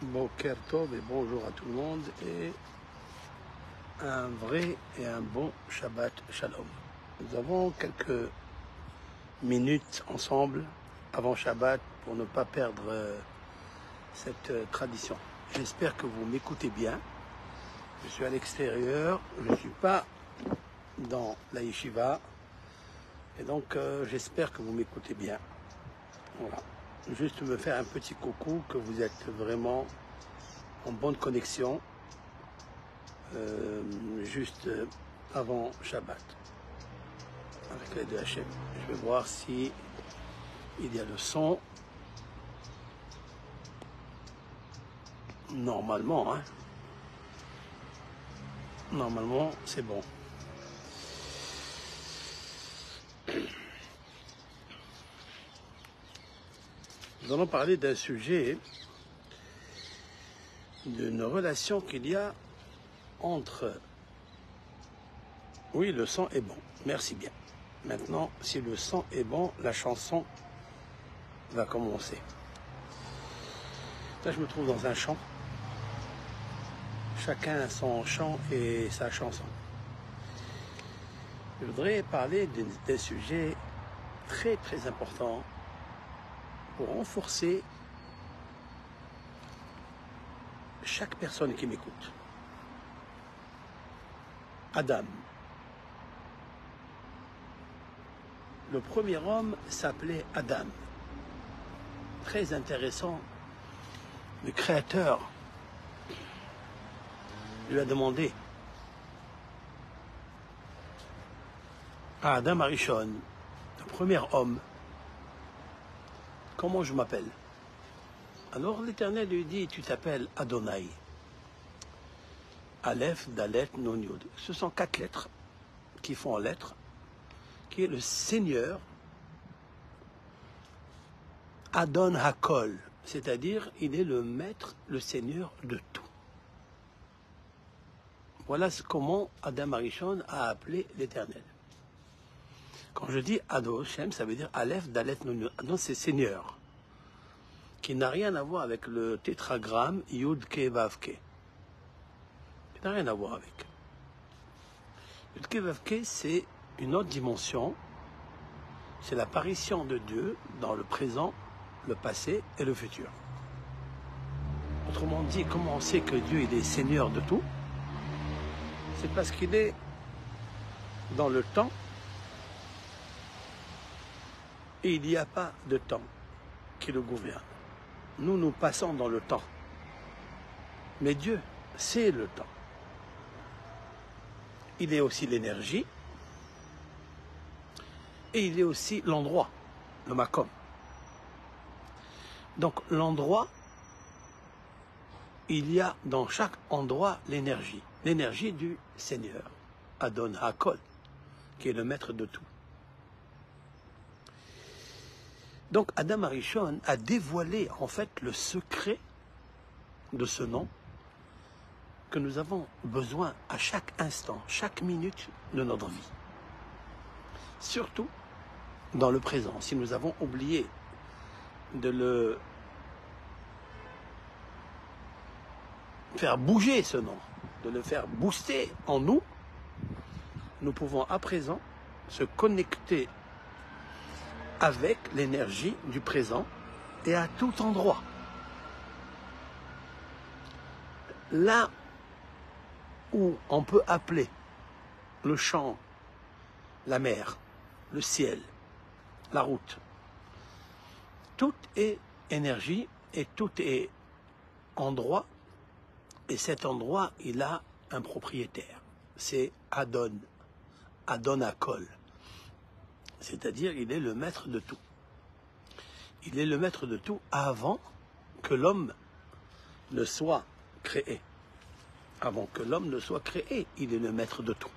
Boker Tov et bonjour à tout le monde et un vrai et un bon Shabbat Shalom. Nous avons quelques minutes ensemble avant Shabbat pour ne pas perdre cette tradition. J'espère que vous m'écoutez bien. Je suis à l'extérieur, je ne suis pas dans la yeshiva et donc j'espère que vous m'écoutez bien. Voilà. Juste me faire un petit coucou que vous êtes vraiment en bonne connexion juste avant Shabbat avec l'aide de Hachem. Je vais voir si il y a le son. Normalement, hein. Normalement, c'est bon. Nous allons parler d'un sujet, d'une relation qu'il y a entre... Oui, le son est bon. Merci bien. Maintenant, si le son est bon, la chanson va commencer. Là, je me trouve dans un champ. Chacun a son chant et sa chanson. Je voudrais parler d'un sujet très très important pour renforcer chaque personne qui m'écoute. Adam. Le premier homme s'appelait Adam. Très intéressant. Le Créateur lui a demandé à Adam Arishon, le premier homme, comment je m'appelle? Alors l'Éternel lui dit, tu t'appelles Adonai. Aleph, Dalet, Nun, Yud. Ce sont 4 lettres qui font lettres, qui est le Seigneur, Adon Hakol, c'est-à-dire il est le maître, le Seigneur de tout. Voilà comment Adam Arishon a appelé l'Éternel. Quand je dis Adon Shem, ça veut dire Aleph, Dalet, Nun, Yud. Adon, c'est Seigneur, qui n'a rien à voir avec le tétragramme Yud, Ke, Vav, Ke. Qui n'a rien à voir avec. Yud, Ke, Vav, Ke, c'est une autre dimension. C'est l'apparition de Dieu dans le présent, le passé et le futur. Autrement dit, comment on sait que Dieu il est Seigneur de tout? C'est parce qu'il est dans le temps et il n'y a pas de temps qui le gouverne. Nous, nous passons dans le temps. Mais Dieu, c'est le temps. Il est aussi l'énergie et il est aussi l'endroit, le makom. Donc l'endroit, il y a dans chaque endroit l'énergie du Seigneur, Adon Hakol, qui est le maître de tout. Donc Adam Arishon a dévoilé en fait le secret de ce nom que nous avons besoin à chaque instant, chaque minute de notre vie. Surtout dans le présent, si nous avons oublié de le faire bouger ce nom, de le faire booster en nous, nous pouvons à présent se connecter avec l'énergie du présent et à tout endroit. Là où on peut appeler le champ, la mer, le ciel, la route, tout est énergie et tout est endroit, et cet endroit, il a un propriétaire. C'est Adon, Adon Hakol. C'est-à-dire, il est le maître de tout. Il est le maître de tout avant que l'homme ne soit créé. Avant que l'homme ne soit créé, il est le maître de tout.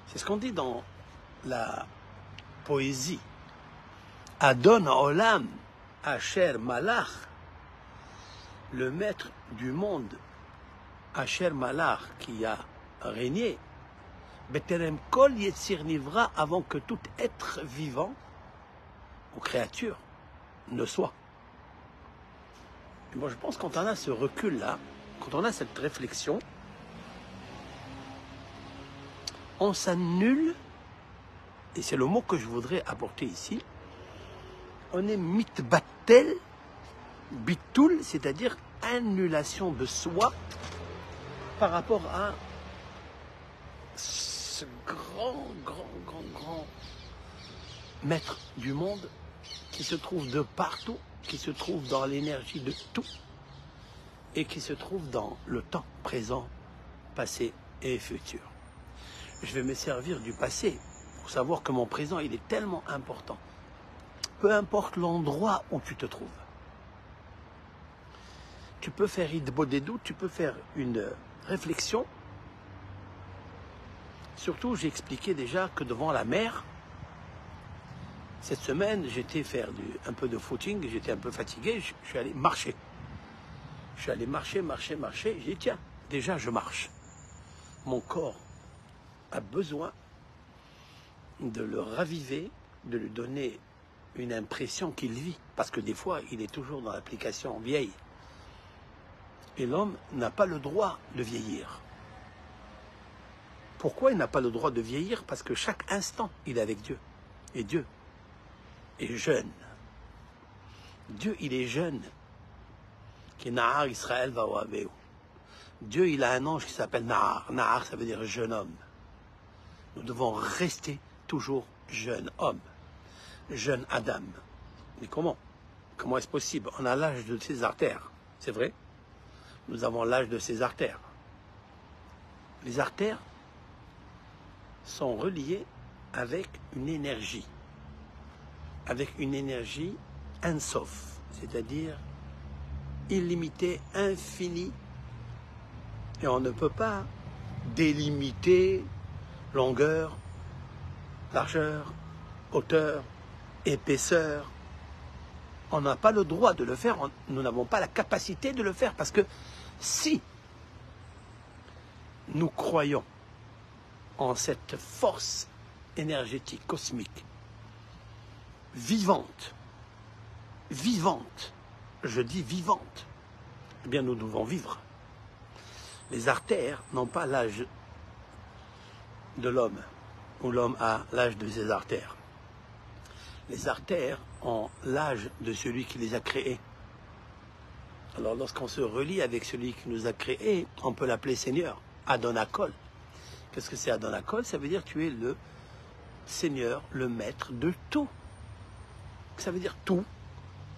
C'est ce qu'on dit dans la poésie. Adon Olam, Asher Malach, le maître du monde, Asher Malach, qui a régné, Beterem Kol Yetzir Nivra, avant que tout être vivant ou créature ne soit. Et moi, je pense que quand on a ce recul-là, quand on a cette réflexion, on s'annule, et c'est le mot que je voudrais apporter ici, on est mitbattel, bitoul, c'est-à-dire annulation de soi par rapport à ce grand maître du monde qui se trouve de partout, qui se trouve dans l'énergie de tout et qui se trouve dans le temps présent, passé et futur. Je vais me servir du passé pour savoir que mon présent, il est tellement important. Peu importe l'endroit où tu te trouves. Tu peux faire idbodedou, tu peux faire une réflexion. Surtout, j'ai expliqué déjà que devant la mer, cette semaine, j'étais faire un peu de footing, j'étais un peu fatigué, je suis allé marcher. Je suis allé marcher, j'ai dit tiens, déjà je marche. Mon corps a besoin de le raviver, de lui donner une impression qu'il vit. Parce que des fois, il est toujours dans l'application vieille. Et l'homme n'a pas le droit de vieillir. Pourquoi il n'a pas le droit de vieillir? Parce que chaque instant, il est avec Dieu. Et Dieu est jeune. Dieu, il est jeune. Qui est Nahar Israël Vaoaveu. Dieu, il a un ange qui s'appelle Nahar. Nahar, ça veut dire jeune homme. Nous devons rester toujours jeune homme. Jeune Adam. Mais comment? Comment est-ce possible? On a l'âge de ses artères. C'est vrai? Nous avons l'âge de ses artères. Les artères sont reliées avec une énergie. Avec une énergie Ensof, c'est-à-dire illimitée, infinie. Et on ne peut pas délimiter longueur, largeur, hauteur, épaisseur. On n'a pas le droit de le faire, nous n'avons pas la capacité de le faire, parce que si nous croyons en cette force énergétique, cosmique, vivante, je dis vivante, eh bien nous devons vivre. Les artères n'ont pas l'âge de l'homme, où l'homme a l'âge de ses artères. Les artères ont l'âge de celui qui les a créés. Alors lorsqu'on se relie avec celui qui nous a créés, on peut l'appeler Seigneur, Adonakol. Qu'est-ce que c'est Adonakol? Ça veut dire que tu es le Seigneur, le maître de tout. Ça veut dire tout.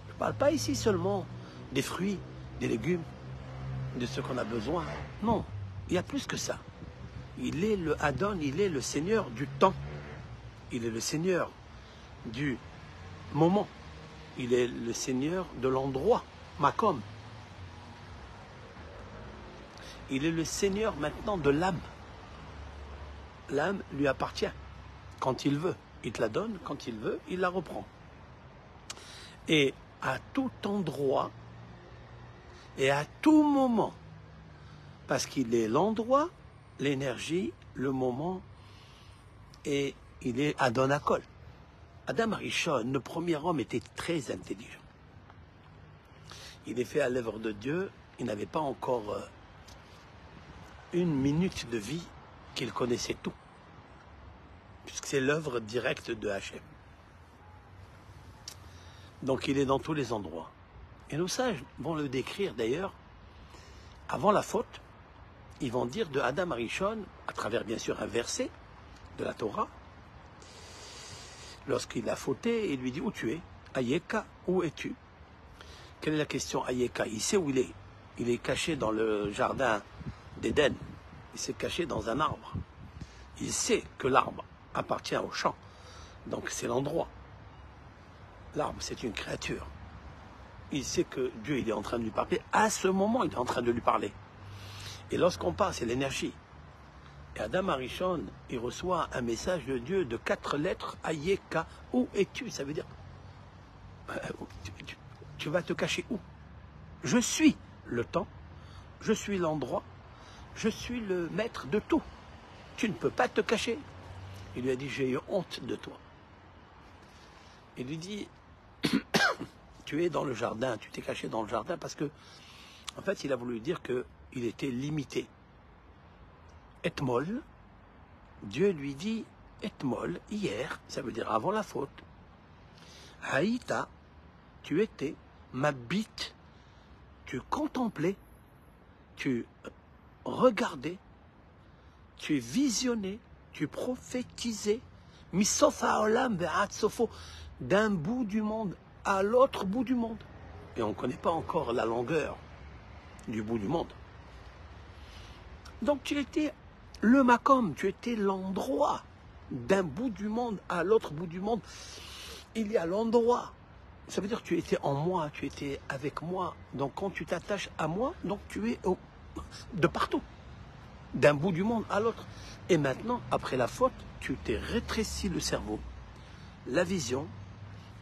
Je ne parle pas ici seulement des fruits, des légumes, de ce qu'on a besoin. Non, il y a plus que ça. Il est le Adon, il est le Seigneur du temps. Il est le Seigneur du moment. Il est le Seigneur de l'endroit, Makom. Il est le Seigneur maintenant de l'âme. L'âme lui appartient quand il veut. Il te la donne, quand il veut, il la reprend. Et à tout endroit et à tout moment, parce qu'il est l'endroit, l'énergie, le moment, et il est Adonakol. Adam Arishon, le premier homme, était très intelligent. Il est fait à l'œuvre de Dieu, il n'avait pas encore une minute de vie qu'il connaissait tout, puisque c'est l'œuvre directe de Hachem. Donc il est dans tous les endroits. Et nos sages vont le décrire d'ailleurs, avant la faute, ils vont dire de Adam Arishon, à travers bien sûr un verset de la Torah, lorsqu'il a fauté, il lui dit où tu es? Ayeka, où es-tu? Quelle est la question? Ayeka, il sait où il est. Il est caché dans le jardin d'Éden. Il s'est caché dans un arbre. Il sait que l'arbre appartient au champ. Donc c'est l'endroit. L'arbre, c'est une créature. Il sait que Dieu, il est en train de lui parler. À ce moment, il est en train de lui parler. Et lorsqu'on parle, c'est l'énergie. Et Adam Arishon, il reçoit un message de Dieu de 4 lettres, Ayeka, où es-tu? Ça veut dire, tu vas te cacher où? Je suis le temps, je suis l'endroit, je suis le maître de tout. Tu ne peux pas te cacher. Il lui a dit, j'ai eu honte de toi. Il lui dit, Tu es dans le jardin, tu t'es caché dans le jardin parce que, en fait, il a voulu dire qu'il était limité. Etmol, Dieu lui dit, Etmol, hier, ça veut dire avant la faute. Haïta, tu étais, Mabit, tu contemplais, tu regardais, tu visionnais, tu prophétisais, Misofa olam ve'at sofo, d'un bout du monde à l'autre bout du monde. Et on ne connaît pas encore la longueur du bout du monde. Donc tu étais le makom, tu étais l'endroit d'un bout du monde à l'autre bout du monde. Il y a l'endroit. Ça veut dire que tu étais en moi, tu étais avec moi. Donc quand tu t'attaches à moi, donc tu es de partout, d'un bout du monde à l'autre. Et maintenant, après la faute, tu t'es rétréci le cerveau, la vision,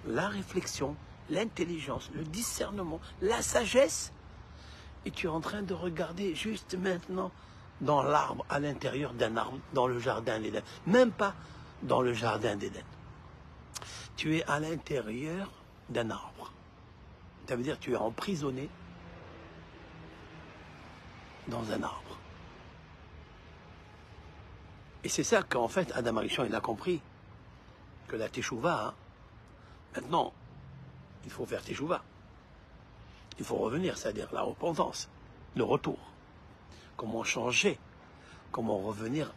la réflexion, l'intelligence, le discernement, la sagesse. Et tu es en train de regarder juste maintenant dans l'arbre, à l'intérieur d'un arbre, dans le jardin d'Éden. Même pas dans le jardin d'Éden. Tu es à l'intérieur d'un arbre. Ça veut dire que tu es emprisonné dans un arbre. Et c'est ça qu'en fait, Adam Arishon, il a compris que la Teshuvah, maintenant, il faut faire Teshuvah. Il faut revenir, c'est-à-dire la repentance, le retour. Comment changer, comment revenir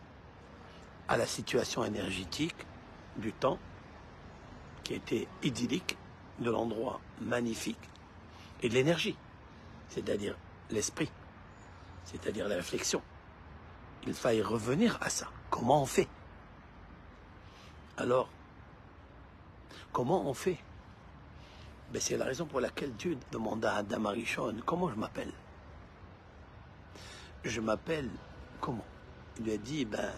à la situation énergétique du temps qui était idyllique, de l'endroit magnifique, et de l'énergie, c'est-à-dire l'esprit, c'est-à-dire la réflexion. Il faille revenir à ça. Comment on fait? Alors, comment on fait? Ben, c'est la raison pour laquelle Dieu demanda à Adam Arishon, comment je m'appelle? Je m'appelle comment? Il lui a dit, ben,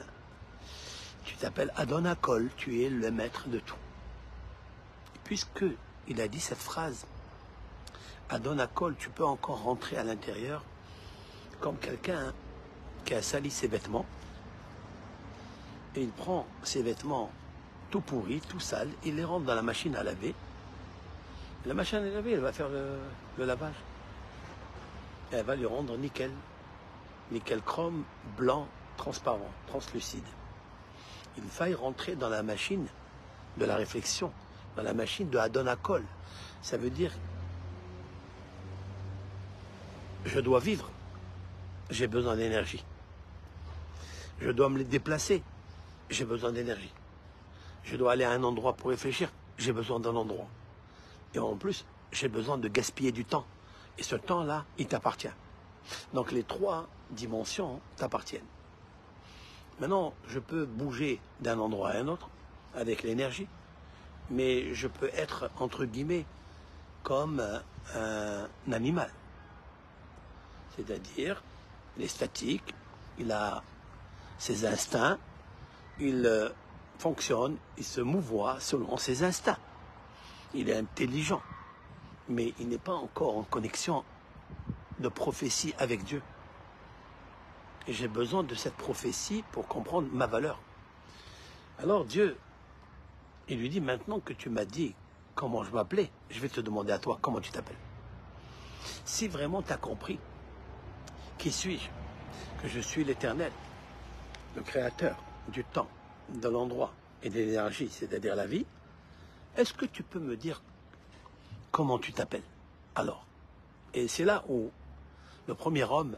tu t'appelles Adonakol, tu es le maître de tout. Et puisque il a dit cette phrase, Adonakol, tu peux encore rentrer à l'intérieur comme quelqu'un qui a sali ses vêtements, et il prend ses vêtements tout pourris, tout sales, il les rentre dans la machine à laver. La machine à laver, elle va faire le lavage. Et elle va lui rendre nickel. Nickel chrome, blanc, transparent, translucide. Il faille rentrer dans la machine de la réflexion, dans la machine de Adonakol. Ça veut dire, je dois vivre, j'ai besoin d'énergie. Je dois me déplacer, j'ai besoin d'énergie. Je dois aller à un endroit pour réfléchir, j'ai besoin d'un endroit. Et en plus, j'ai besoin de gaspiller du temps. Et ce temps-là, il t'appartient. Donc les trois dimensions t'appartiennent. Maintenant, je peux bouger d'un endroit à un autre avec l'énergie, mais je peux être, entre guillemets, comme un animal. C'est-à-dire, il est statique, il a ses instincts, il fonctionne, il se mouvoit selon ses instincts. Il est intelligent, mais il n'est pas encore en connexion de prophétie avec Dieu. Et j'ai besoin de cette prophétie pour comprendre ma valeur. Alors Dieu, il lui dit, maintenant que tu m'as dit comment je m'appelais, je vais te demander à toi comment tu t'appelles. Si vraiment tu as compris, qui suis-je? Que je suis l'Éternel, le Créateur du temps, de l'endroit et de l'énergie, c'est-à-dire la vie, est-ce que tu peux me dire comment tu t'appelles? Alors, et c'est là où le premier homme,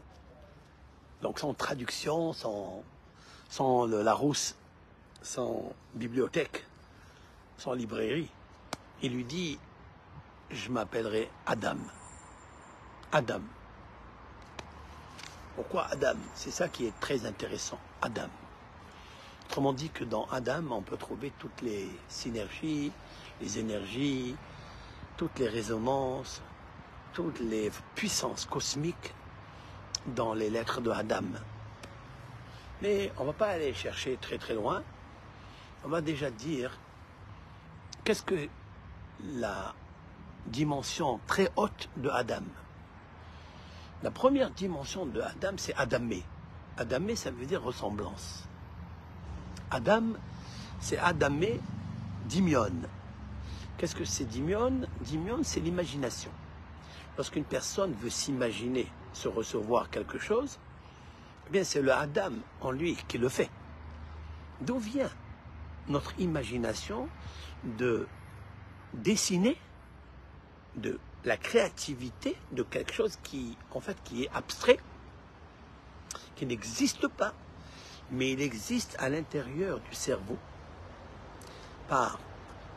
donc sans traduction, sans le Larousse, sans bibliothèque, sans librairie, il lui dit, je m'appellerai Adam. Adam. Pourquoi Adam? C'est ça qui est très intéressant, Adam. Autrement dit que dans Adam, on peut trouver toutes les synergies, les énergies, toutes les résonances, toutes les puissances cosmiques dans les lettres de Adam. Mais on ne va pas aller chercher très très loin. On va déjà dire qu'est-ce que la dimension très haute de Adam. La première dimension de Adam, c'est Adamé. Adamé, ça veut dire ressemblance. Adam, c'est Adamé d'Imion. Qu'est-ce que c'est Dimion? Dimion, c'est l'imagination. Lorsqu'une personne veut s'imaginer se recevoir quelque chose, eh bien c'est le Adam en lui qui le fait. D'où vient notre imagination de dessiner, de la créativité de quelque chose qui, en fait, qui est abstrait, qui n'existe pas, mais il existe à l'intérieur du cerveau par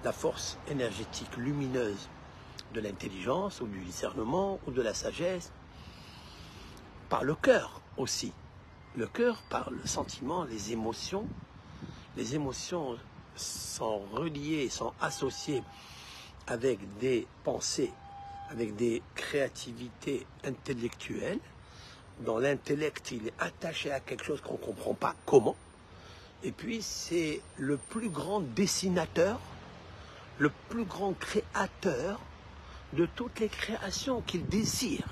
la force énergétique lumineuse de l'intelligence ou du discernement ou de la sagesse, par le cœur aussi. Le cœur par le sentiment, les émotions. Les émotions sont reliées, sont associées avec des pensées, avec des créativités intellectuelles, dont l'intellect il est attaché à quelque chose qu'on ne comprend pas comment. Et puis c'est le plus grand dessinateur, le plus grand créateur de toutes les créations qu'il désire.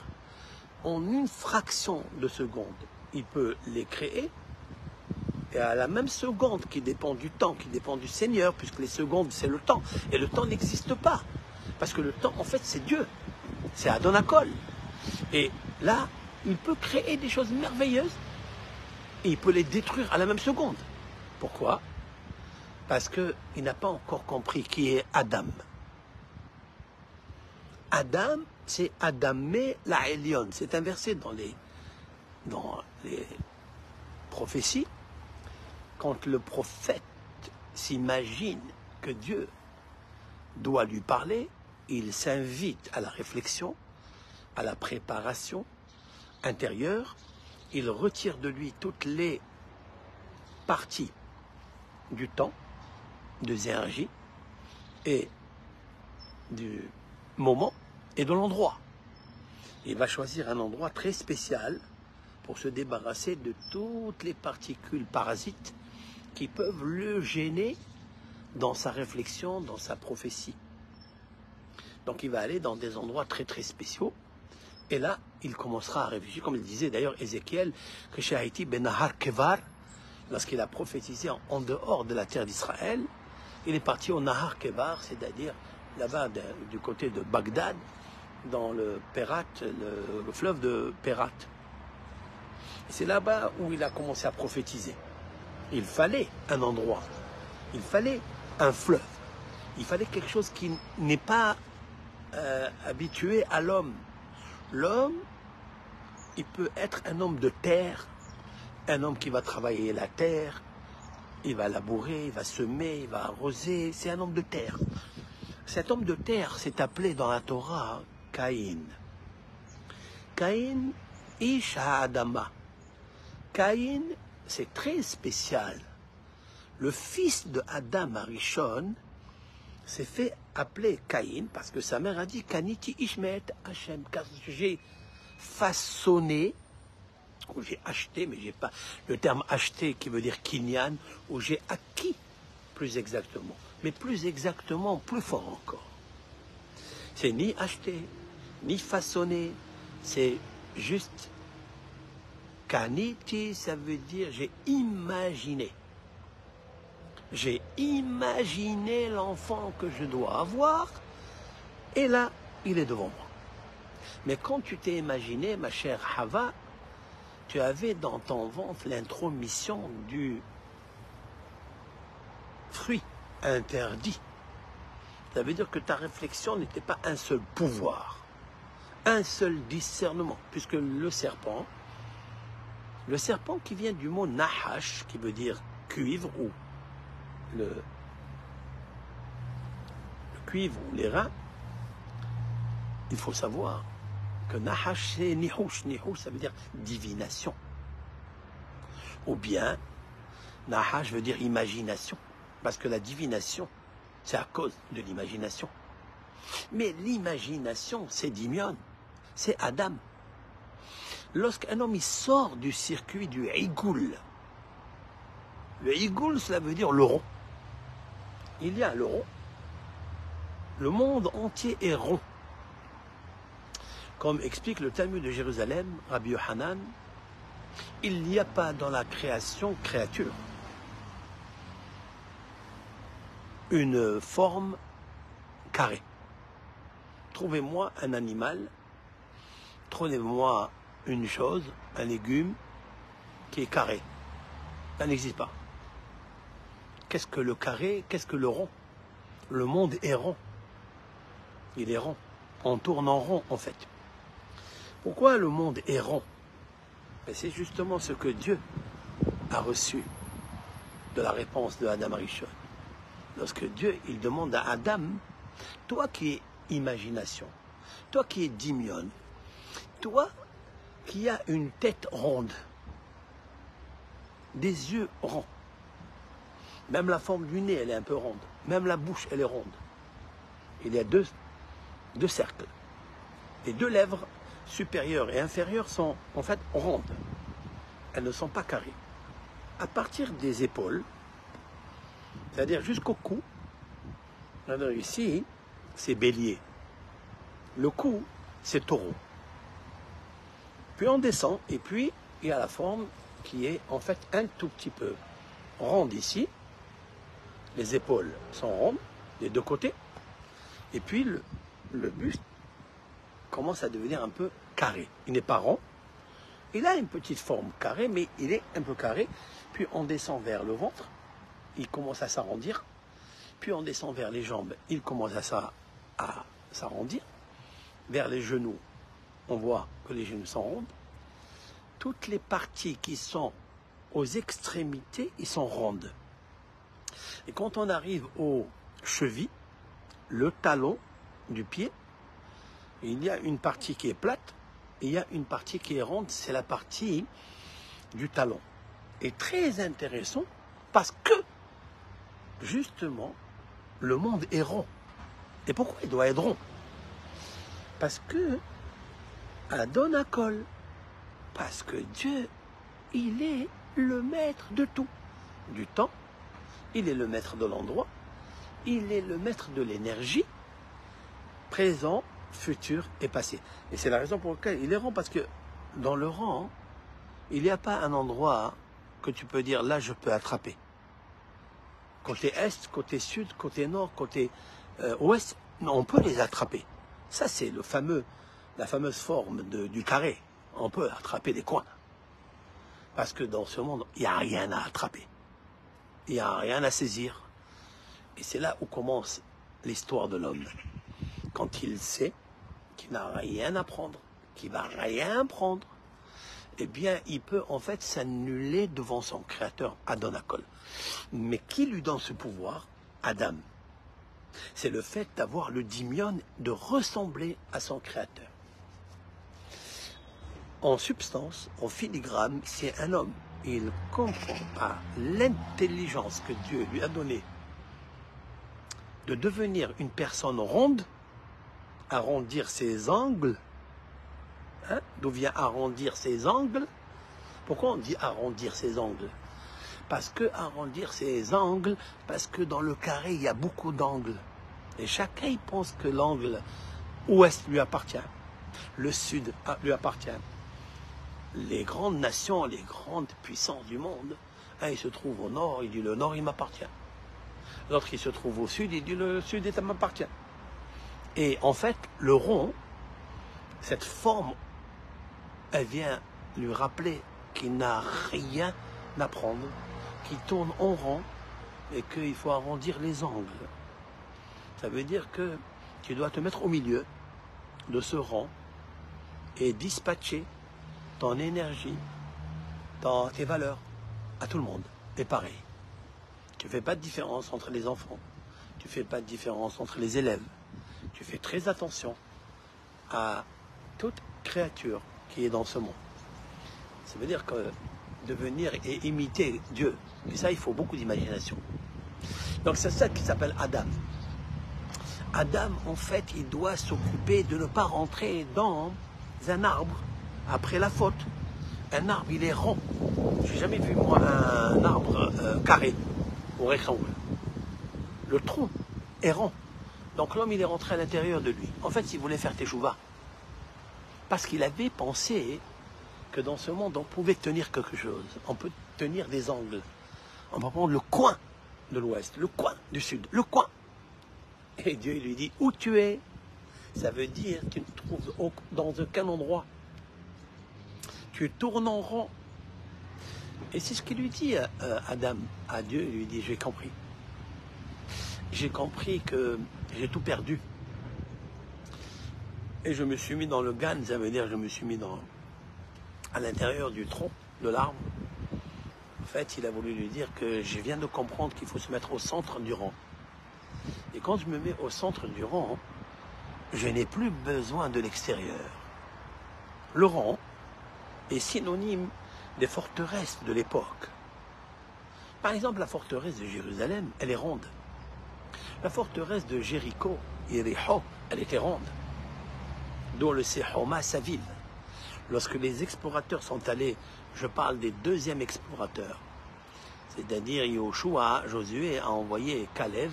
En une fraction de seconde, il peut les créer. Et à la même seconde qui dépend du temps, qui dépend du Seigneur, puisque les secondes c'est le temps. Et le temps n'existe pas. Parce que le temps en fait c'est Dieu. C'est Adonakol. Et là, il peut créer des choses merveilleuses et il peut les détruire à la même seconde. Pourquoi? Parce qu'il n'a pas encore compris qui est Adam. Adam, c'est Adamé la Elion. C'est inversé dans les prophéties. Quand le prophète s'imagine que Dieu doit lui parler, il s'invite à la réflexion, à la préparation intérieure. Il retire de lui toutes les parties du temps, des énergies et du moment et de l'endroit. Il va choisir un endroit très spécial pour se débarrasser de toutes les particules parasites qui peuvent le gêner dans sa réflexion, dans sa prophétie. Donc il va aller dans des endroits très très spéciaux et là il commencera à réfléchir, comme il disait d'ailleurs Ézéchiel, que chez Haïti, Benahar Kevar, lorsqu'il a prophétisé en dehors de la terre d'Israël, il est parti au Nahar Kevar, c'est-à-dire là-bas du côté de Bagdad, dans le Perat, le fleuve de Perat. C'est là-bas où il a commencé à prophétiser. Il fallait un endroit, il fallait un fleuve, il fallait quelque chose qui n'est pas habitué à l'homme. L'homme, il peut être un homme de terre, un homme qui va travailler la terre, il va labourer, il va semer, il va arroser, c'est un homme de terre. Cet homme de terre s'est appelé dans la Torah Caïn. Caïn, Ish Ha'adama. Caïn, c'est très spécial. Le fils de Adam Arishon s'est fait appeler Caïn parce que sa mère a dit Kaniti Ishmet Hashem, car j'ai façonné, ou j'ai acheté, mais j'ai pas le terme acheté qui veut dire kinyan, ou j'ai acquis plus exactement, mais plus exactement, plus fort encore. C'est ni acheté, ni façonné, c'est juste Kaniti, ça veut dire j'ai imaginé. J'ai imaginé l'enfant que je dois avoir, et là, il est devant moi. Mais quand tu t'es imaginé, ma chère Hava, tu avais dans ton ventre l'intromission du fruit interdit. Ça veut dire que ta réflexion n'était pas un seul pouvoir, un seul discernement, puisque le serpent qui vient du mot nahash, qui veut dire cuivre ou le cuivre ou les reins, il faut savoir que nahash c'est nihush. Nihush ça veut dire divination. Ou bien nahash veut dire imagination. Parce que la divination, c'est à cause de l'imagination. Mais l'imagination, c'est Dimion, c'est Adam. Lorsqu'un homme il sort du circuit du Igoul, le Igoul, cela veut dire le rond. Il y a le rond. Le monde entier est rond. Comme explique le Talmud de Jérusalem, Rabbi Yohanan, il n'y a pas dans la création créature une forme carré. Trouvez-moi un animal, trouvez-moi une chose, un légume qui est carré. Ça n'existe pas. Qu'est-ce que le carré? Qu'est-ce que le rond? Le monde est rond. Il est rond. On tourne en rond, en fait. Pourquoi le monde est rond? C'est justement ce que Dieu a reçu de la réponse de Adam Arishon. Lorsque Dieu, il demande à Adam, toi qui es imagination, toi qui es dimion, toi qui as une tête ronde, des yeux ronds, même la forme du nez, elle est un peu ronde, même la bouche, elle est ronde. Il y a deux cercles. Les deux lèvres supérieures et inférieures sont en fait rondes. Elles ne sont pas carrées. À partir des épaules, c'est-à-dire jusqu'au cou, alors ici, c'est bélier. Le cou, c'est taureau. Puis on descend, et puis il y a la forme qui est en fait un tout petit peu ronde ici. Les épaules sont rondes, des deux côtés. Et puis le buste commence à devenir un peu carré. Il n'est pas rond. Il a une petite forme carrée, mais il est un peu carré. Puis on descend vers le ventre. Il commence à s'arrondir. Puis on descend vers les jambes. Il commence à s'arrondir. Vers les genoux, on voit que les genoux sont rondes. Toutes les parties qui sont aux extrémités, ils sont rondes. Et quand on arrive aux chevilles, le talon du pied, il y a une partie qui est plate et il y a une partie qui est ronde, c'est la partie du talon. Et très intéressant parce que, justement, le monde est rond. Et pourquoi il doit être rond? Parce que Adon Hakol, parce que Dieu, il est le maître de tout. Du temps, il est le maître de l'endroit, il est le maître de l'énergie, présent, futur et passé. Et c'est la raison pour laquelle il est rond, parce que dans le rang, il n'y a pas un endroit que tu peux dire, là je peux attraper. Côté est, côté sud, côté nord, côté ouest, non, on peut les attraper. Ça c'est la fameuse forme du carré. On peut attraper des coins. Parce que dans ce monde, il n'y a rien à attraper. Il n'y a rien à saisir. Et c'est là où commence l'histoire de l'homme. Quand il sait qu'il n'a rien à prendre, qu'il ne va rien prendre, eh bien, il peut en fait s'annuler devant son créateur, Adon Hakol. Mais qui lui donne ce pouvoir? Adam. C'est le fait d'avoir le dimion, de ressembler à son créateur. En substance, en filigrane, c'est un homme. Il comprend par l'intelligence que Dieu lui a donnée de devenir une personne ronde, arrondir ses angles. Hein? D'où vient arrondir ses angles? Pourquoi on dit arrondir ses angles? Parce que arrondir ses angles, parce que dans le carré, il y a beaucoup d'angles. Et chacun il pense que l'angle ouest lui appartient, le sud lui appartient. Les grandes nations, les grandes puissances du monde, un il se trouve au nord, il dit le nord il m'appartient. L'autre il se trouve au sud, il dit le sud ça m'appartient. Et en fait, le rond, cette forme, elle vient lui rappeler qu'il n'a rien à prendre, qu'il tourne en rond et qu'il faut arrondir les angles. Ça veut dire que tu dois te mettre au milieu de ce rond et dispatcher ton énergie, tes valeurs à tout le monde. Et pareil, tu ne fais pas de différence entre les enfants, tu ne fais pas de différence entre les élèves, tu fais très attention à toute créature qui est dans ce monde. Ça veut dire que devenir et imiter Dieu, et ça il faut beaucoup d'imagination. Donc c'est ça qui s'appelle Adam. Adam, en fait, il doit s'occuper de ne pas rentrer dans un arbre après la faute. Un arbre, il est rond. Je n'ai jamais vu, moi, un arbre carré ou rectangle. Le tronc est rond. Donc l'homme, il est rentré à l'intérieur de lui. En fait, il voulait faire teshuva. Parce qu'il avait pensé que dans ce monde, on pouvait tenir quelque chose. On peut tenir des angles. On peut prendre le coin de l'ouest, le coin du sud, le coin. Et Dieu lui dit, où tu es? Ça veut dire que tu ne te trouves dans aucun endroit. Tu tournes en rond. Et c'est ce qu'il lui dit Adam, à Dieu, il lui dit, j'ai compris. J'ai compris que j'ai tout perdu. Et je me suis mis dans le gan, ça veut dire je me suis mis à l'intérieur du tronc de l'arbre. En fait, il a voulu lui dire que je viens de comprendre qu'il faut se mettre au centre du rang. Et quand je me mets au centre du rang, je n'ai plus besoin de l'extérieur. Le rang est synonyme des forteresses de l'époque. Par exemple, la forteresse de Jérusalem, elle est ronde. La forteresse de Jéricho, Yéricho, elle était ronde. Dont le Sehoma s'avive. Lorsque les explorateurs sont allés, je parle des deuxièmes explorateurs, c'est-à-dire Yoshua, Josué a envoyé Caleb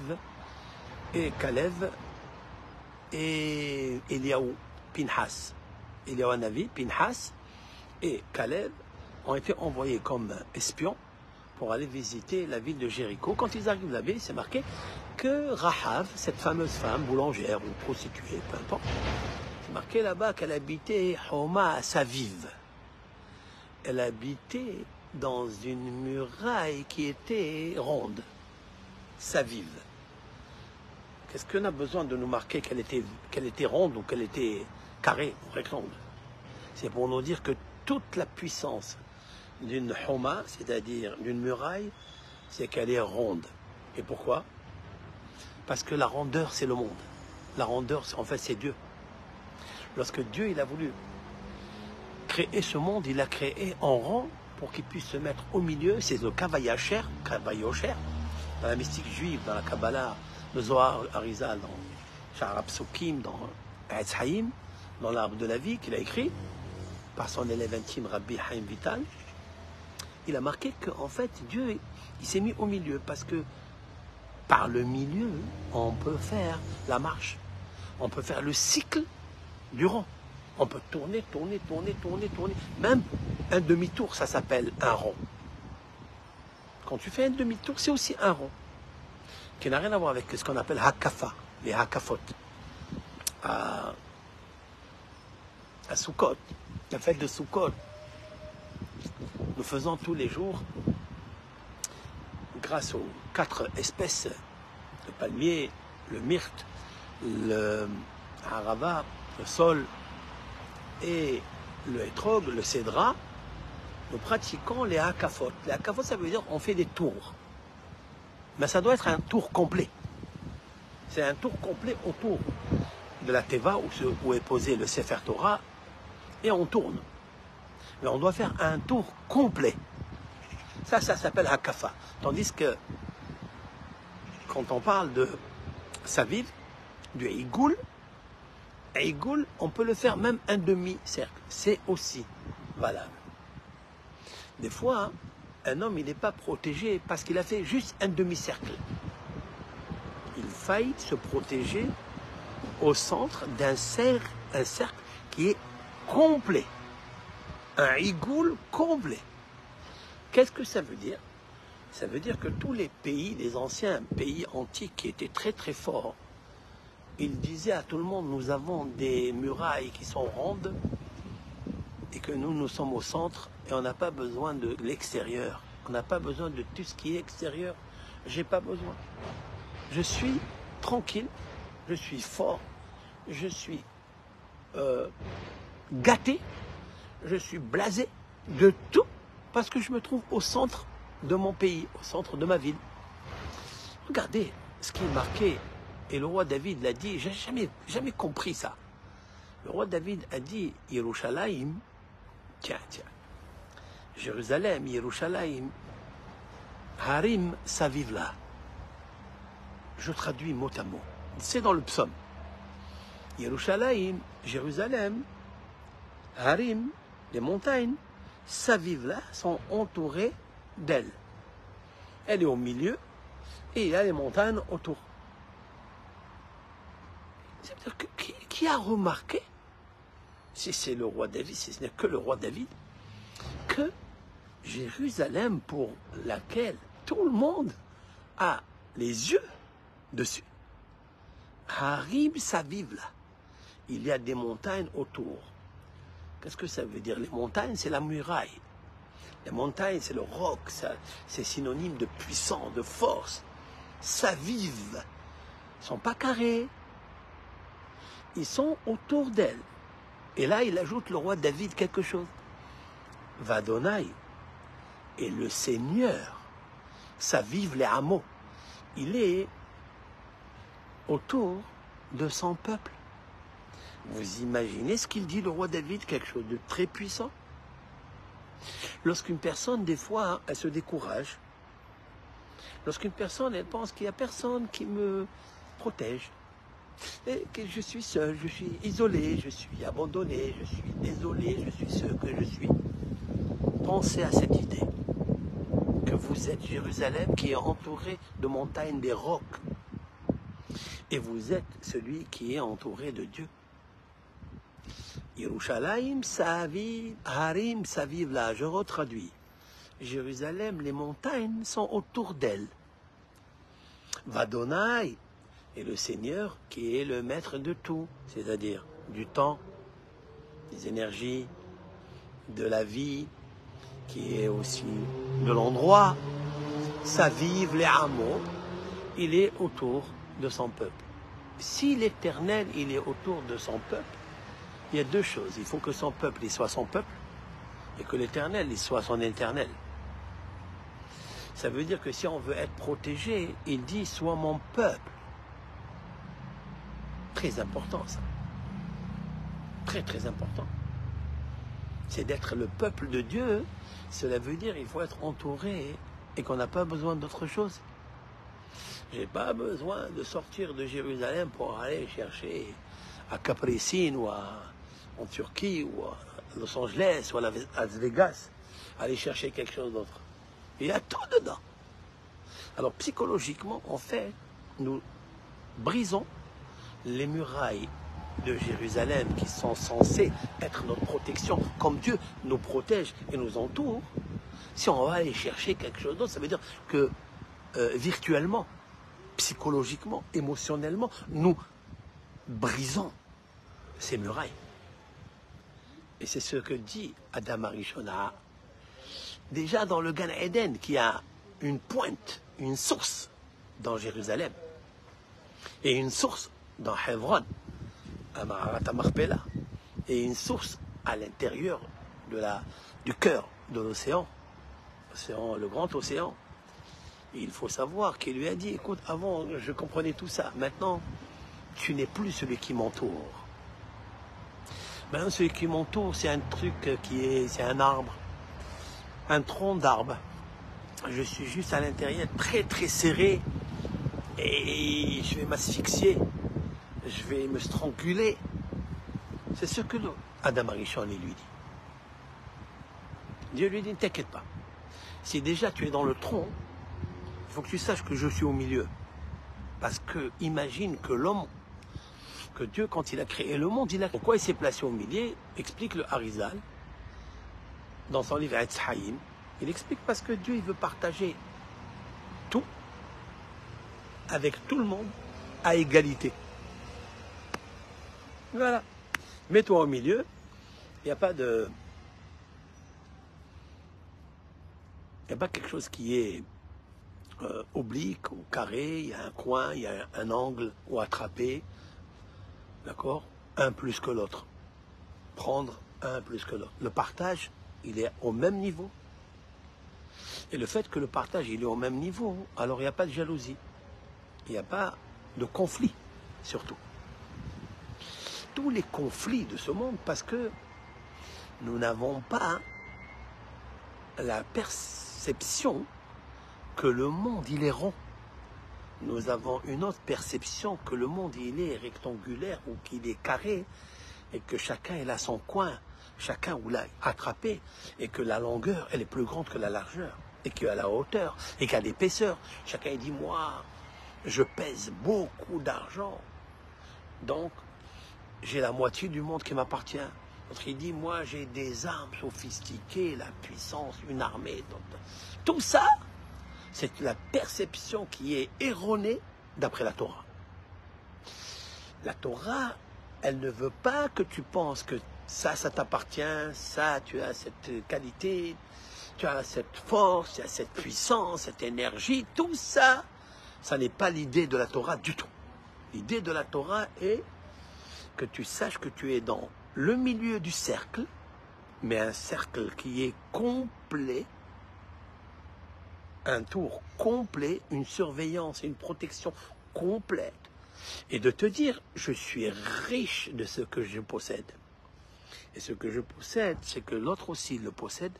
et Eliaou, Pinhas. Eliaou Navi, Pinhas et Caleb ont été envoyés comme espions pour aller visiter la ville de Jéricho. Quand ils arrivent là-bas, c'est marqué que Rahav, cette fameuse femme, boulangère ou prostituée, peu importe, c'est marqué là-bas qu'elle habitait Homa Saviv. Elle habitait dans une muraille qui était ronde, Saviv. Qu'est-ce qu'on a besoin de nous marquer qu'elle était ronde ou qu'elle était carrée ou rectangle? C'est pour nous dire que toute la puissance d'une Homa, c'est-à-dire d'une muraille, c'est qu'elle est ronde. Et pourquoi? Parce que la rondeur, c'est le monde. La rondeur, en fait, c'est Dieu. Lorsque Dieu il a voulu créer ce monde, il l'a créé en rond pour qu'il puisse se mettre au milieu. C'est le Kavayacher, dans la mystique juive, dans la Kabbalah, le Zohar Arizal, dans Sha'ar Psukim, dans Etz Haïm, dans l'arbre de la vie qu'il a écrit par son élève intime Rabbi Haïm Vital. Il a marqué qu'en fait Dieu il s'est mis au milieu parce que par le milieu on peut faire la marche, on peut faire le cycle du rond. On peut tourner. Même un demi-tour, ça s'appelle un rond. Quand tu fais un demi-tour, c'est aussi un rond. Qui n'a rien à voir avec ce qu'on appelle hakafa, les hakafot. À Sukkot, la fête de Sukkot, nous faisons tous les jours, grâce aux 4 espèces de palmiers, le myrte, le harava, le sol et le hétrog, le cédra, nous pratiquons les hakafot. Les hakafot, ça veut dire on fait des tours. Mais ça doit être un tour complet. C'est un tour complet autour de la Teva où est posé le Sefer Torah et on tourne. Mais on doit faire un tour complet. Ça s'appelle hakafa. Tandis que quand on parle de Saviv, du Eigoul, on peut le faire même un demi-cercle. C'est aussi valable. Des fois, un homme, il n'est pas protégé parce qu'il a fait juste un demi-cercle. Il faille se protéger au centre d'un cercle, un cercle qui est complet. Un Eigoul complet. Qu'est-ce que ça veut dire? Ça veut dire que tous les pays, les anciens pays antiques qui étaient très très forts, ils disaient à tout le monde, nous avons des murailles qui sont rondes et que nous sommes au centre et on n'a pas besoin de l'extérieur. On n'a pas besoin de tout ce qui est extérieur. J'ai pas besoin. Je suis tranquille, je suis fort, je suis gâté, je suis blasé de tout parce que je me trouve au centre de mon pays, au centre de ma ville. Regardez ce qui est marqué, et le roi David l'a dit, j'ai jamais compris ça. Le roi David a dit, Yerushalayim, tiens, Jérusalem, Yerushalayim, Harim Savivla. Je traduis mot à mot. C'est dans le psaume. Yerushalayim, Jérusalem, Harim, les montagnes, Savivla sont entourées d'elle. Elle est au milieu et il y a les montagnes autour. C'est-à-dire que qui a remarqué, si c'est le roi David, si ce n'est que le roi David, que Jérusalem, pour laquelle tout le monde a les yeux dessus, Harim Saviv, là. Il y a des montagnes autour. Qu'est-ce que ça veut dire? Les montagnes, c'est la muraille. Les montagnes, c'est le roc. C'est synonyme de puissance, de force. Saviv. Ils ne sont pas carrés. Ils sont autour d'elle. Et là, il ajoute le roi David quelque chose. Vadonai et le Seigneur, Saviv les hameaux. Il est autour de son peuple. Vous imaginez ce qu'il dit, le roi David, quelque chose de très puissant. Lorsqu'une personne, des fois, elle se décourage, lorsqu'une personne, elle pense qu'il n'y a personne qui me protège, et que je suis seul, je suis isolé, je suis abandonné, je suis désolé, je suis ce que je suis. Pensez à cette idée, que vous êtes Jérusalem qui est entouré de montagnes, des rocs, et vous êtes celui qui est entouré de Dieu. Yerushalayim Saviv, Harim Saviv, là, je retraduis. Jérusalem, les montagnes sont autour d'elle. Vadonai, et le Seigneur qui est le maître de tout, c'est-à-dire du temps, des énergies, de la vie, qui est aussi de l'endroit. Saviv, les hameaux, il est autour de son peuple. Si l'Éternel, il est autour de son peuple, il y a deux choses. Il faut que son peuple, il soit son peuple, et que l'Éternel, il soit son Éternel. Ça veut dire que si on veut être protégé, il dit, sois mon peuple. Très important, ça. Très, très important. C'est d'être le peuple de Dieu. Cela veut dire qu'il faut être entouré et qu'on n'a pas besoin d'autre chose. J'ai pas besoin de sortir de Jérusalem pour aller chercher à Capricine ou en Turquie ou à Los Angeles ou à Las Vegas, aller chercher quelque chose d'autre. Il y a tout dedans. Alors psychologiquement, en fait, nous brisons les murailles de Jérusalem qui sont censées être notre protection, comme Dieu nous protège et nous entoure. Si on va aller chercher quelque chose d'autre, ça veut dire que virtuellement, psychologiquement, émotionnellement, nous brisons ces murailles. Et c'est ce que dit Adam Arishona. Déjà dans le Gan Eden, qui a une pointe, une source dans Jérusalem, et une source dans Hebron, à Ma'arat HaMachpelah, et une source à l'intérieur du cœur de l'océan, le grand océan. Et il faut savoir qu'il lui a dit, écoute, avant je comprenais tout ça, maintenant tu n'es plus celui qui m'entoure. Maintenant celui qui m'entoure, c'est un truc c'est un arbre, un tronc d'arbre. Je suis juste à l'intérieur, très très serré, et je vais m'asphyxier, je vais me stranguler. C'est ce que Adam Arishon lui dit. Dieu lui dit, ne t'inquiète pas. Si déjà tu es dans le tronc, il faut que tu saches que je suis au milieu. Parce que imagine que l'homme, que Dieu, quand il a créé le monde, pourquoi il s'est placé au milieu, explique le Harizal, dans son livre Etz Haïm. Il explique parce que Dieu, il veut partager tout avec tout le monde à égalité. Voilà. Mets-toi au milieu, il n'y a pas de... Il n'y a pas quelque chose qui est oblique ou carré, il y a un coin, il y a un angle ou attraper, d'accord? Un plus que l'autre. Prendre un plus que l'autre. Le partage, il est au même niveau. Et le fait que le partage, il est au même niveau, alors il n'y a pas de jalousie. Il n'y a pas de conflit, surtout. Tous les conflits de ce monde, parce que nous n'avons pas la perception que le monde, il est rond. Nous avons une autre perception que le monde, il est rectangulaire ou qu'il est carré et que chacun, il a son coin, chacun ou l'a attrapé et que la longueur, elle est plus grande que la largeur et qu'il y a la hauteur et qu'il y a l'épaisseur. Chacun, il dit, moi, je pèse beaucoup d'argent, donc j'ai la moitié du monde qui m'appartient. L'autre, il dit, moi, j'ai des armes sophistiquées, la puissance, une armée. Tout ça, c'est la perception qui est erronée d'après la Torah. La Torah, elle ne veut pas que tu penses que ça t'appartient, ça, tu as cette qualité, tu as cette force, tu as cette puissance, cette énergie, tout ça, ça n'est pas l'idée de la Torah du tout. L'idée de la Torah est que tu saches que tu es dans le milieu du cercle, mais un cercle qui est complet, un tour complet, une surveillance et une protection complète, et de te dire, je suis riche de ce que je possède. Et ce que je possède, c'est que l'autre aussi le possède.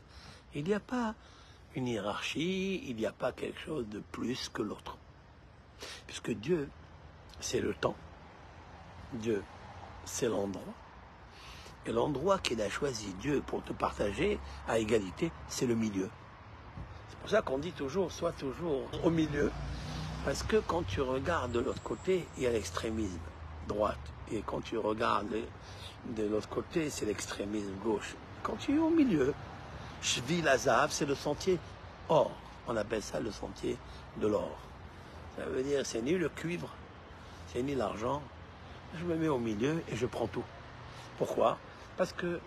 Il n'y a pas une hiérarchie, il n'y a pas quelque chose de plus que l'autre. Puisque Dieu, c'est le temps. Dieu, c'est l'endroit. Et l'endroit qu'il a choisi, Dieu, pour te partager à égalité, c'est le milieu. C'est pour ça qu'on dit toujours, sois toujours au milieu. Parce que quand tu regardes de l'autre côté, il y a l'extrémisme droite. Et quand tu regardes de l'autre côté, c'est l'extrémisme gauche. Quand tu es au milieu, Shvi Lazav, c'est le sentier or. On appelle ça le sentier de l'or. Ça veut dire, c'est ni le cuivre, c'est ni l'argent. Je me mets au milieu et je prends tout. Pourquoi? Parce que